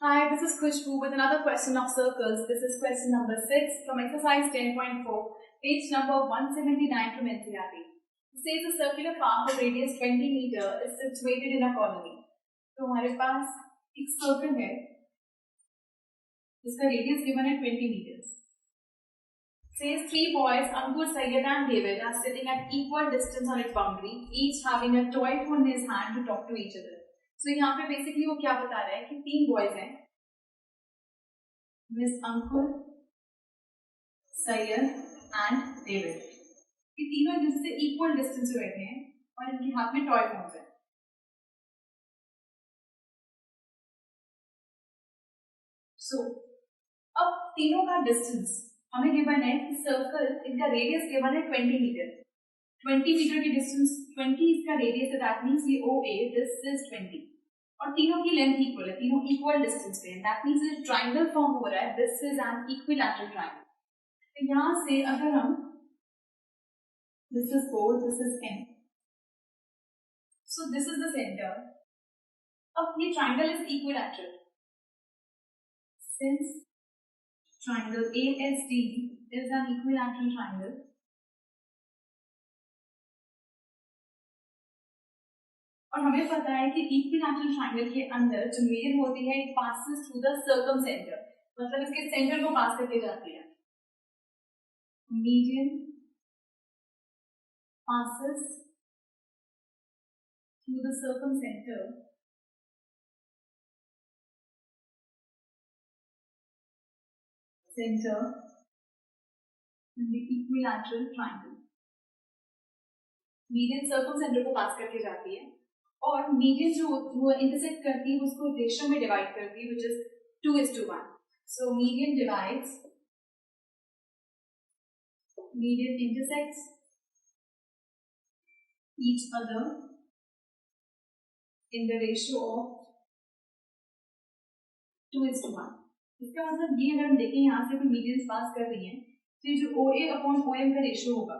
Hi, this is Khushbu with another question of circles. This is question number 6 from exercise 10.4, page number 179 from NCERT. It says a circular path of radius 20 meter is situated in a colony. तो हमारे पास एक circle है जिसका radius given है 20 meters. Says three boys, Ankur, Syed and David, are sitting at equal distance on its boundary, each having a toy phone in his hand to talk to each other. So यहाँ पे basically वो क्या बता रहा है कि तीन boys हैं, miss Ankur, Syed and David. ये तीनों एक दूसरे से इक्वल डिस्टेंस पे बैठे हैं और इनके हाथ में टॉय फोन्स हैं. सो अब तीनों का डिस्टेंस हमें गिवन है कि सर्कल इनका रेडियस गिवन है 20 मीटर. 20 मीटर की डिस्टेंस, 20 इसका रेडियस है, दैट मींस ये OA, दिस इज 20 और तीनों की लेंथ इक्वल है, तीनों इक्वल डिस्टेंस पे है. दैट मींस ये ट्रायंगल फॉर्म हो रहा है. This is an equilateral triangle. तो यहां से अगर हम this is O, this is M, so this is the centre. अब ये triangle is equilateral since triangle ASD is an equilateral triangle. और हमें पता है कि इक्विलैटरल ट्रायंगल के अंदर जो मीडियन होती है it passes through the circumcentre, मतलब इसके सेंटर को पास करके जाती है. Median passes through the circumcenter center in the equilateral triangle. मीडियन सर्कमसेंटर को पास करके जाती है और मीडियन जो वो इंटरसेक्ट करती है उसको रेशियो में डिवाइड करती है, which is 2:1. So median divides, median intersects each other in the ratio of 2:1. इसका मतलब ये, अगर हम देखें यहाँ से कोई मीडियंस पास कर रही हैं तो ये जो OA अपॉन OM का रेशियो होगा,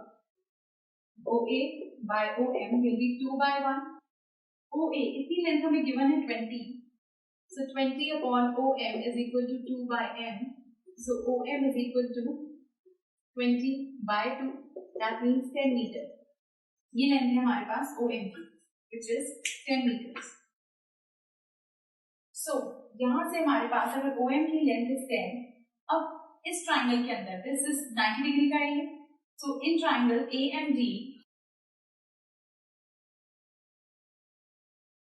OA by OM will be 2:1. OA इतनी लेंथ हमें गिवन है 20, so 20 upon OM is equal to 2/m. So OM is equal to 20/2. That means 10 meter. ये लेंथ है हमारे पास OM की, which is 10 meters. So यहाँ से हमारे पास अगर OM की लेंथ इज 10, अब इस ट्राइंगल के अंदर दिस इज 90 डिग्री का है. So in triangle AMD,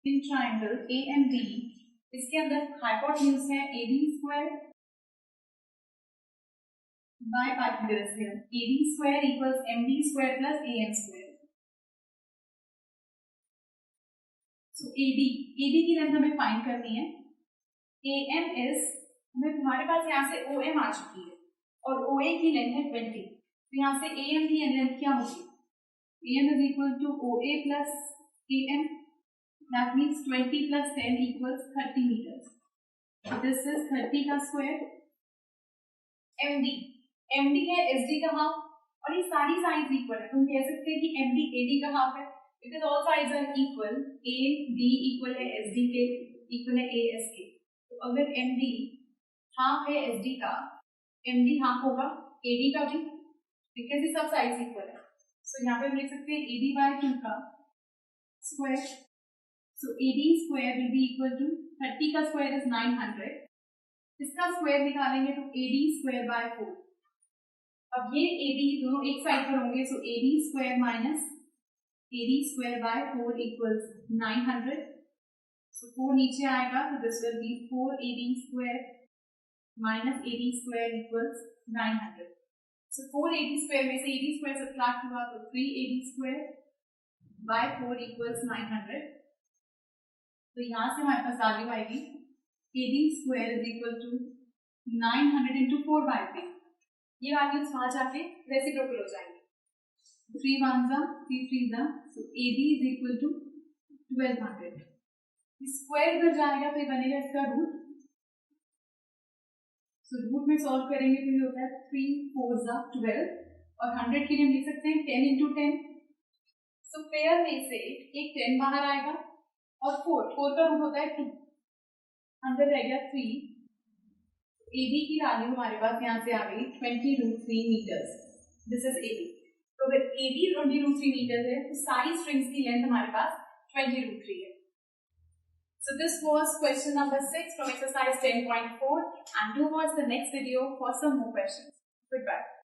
in triangle AMD इसके अंदर हाइपोटेन्यूज है AD² by Pythagoras theorem. AD² equals MD² plus AM². So AD की लेंथ हमें फाइंड करनी है. AM इज, हमें तुम्हारे पास यहाँ से OM आ चुकी है और OA की लेंथ है 20, तो यहाँ से AM की लेंथ क्या होगी? AM is equal to OA plus AM. That means 20 plus 10 equals 30 metres. This is 30 का स्क्वायर. MD है SD का हाफ और ये सारी साइड्स इक्वल है. तुम कह सकते हैं कि MD AD का हाफ है because all sides are equal. AD equal है SD के, इक्वल है AS के. तो अगर MD हाफ है SD का, MD हाफ होगा AD का भी, बिकॉज ये सब साइड्स इक्वल है. सो यहाँ पे हम लिख सकते हैं AD/2 का square. So AD² will be equal to 30 का स्क्वायर इज 900. इसका स्क्वायर निकालेंगे तो AD²/4. अब ये AD दोनों एक साइड पर होंगे, सो AD² minus AD²/4 equals 900. So 4 नीचे आएगा तो this will be 4AD² minus AD² equals 900. So 4AD² में से AD² सब्ट्रैक्ट हुआ तो 3AD² by 4 equals 900. तो यहाँ से हमारे पास वैल्यू आएगी AD² is equal to 900 into 4/3. ये वैल्यूज वहां जाके रेसिप्रोकल हो जाएंगे. 3 1s 3 3s, so AD is equal to 1200. Square इधर जाएगा तो ये बनेगा इसका रूट. सो रूट में सॉल्व करेंगे तो ये होता है 3 4s 12 और 100 के लिए हम लिख सकते हैं 10 into 10. सो पेयर में से एक 10 बाहर आएगा और 4 का रूट होता है 2. अंदर रह गया 3, AB की वैल्यू हमारे पास यहाँ से आ गई 20√3 मीटर्स, दिस इज AB। तो अगर AB 20√3 मीटर्स है तो सारी स्ट्रिंग्स की लेंथ हमारे पास 20√3 है। So this was question number 6 from exercise 10.4 and do watch the next video for some more questions. Goodbye.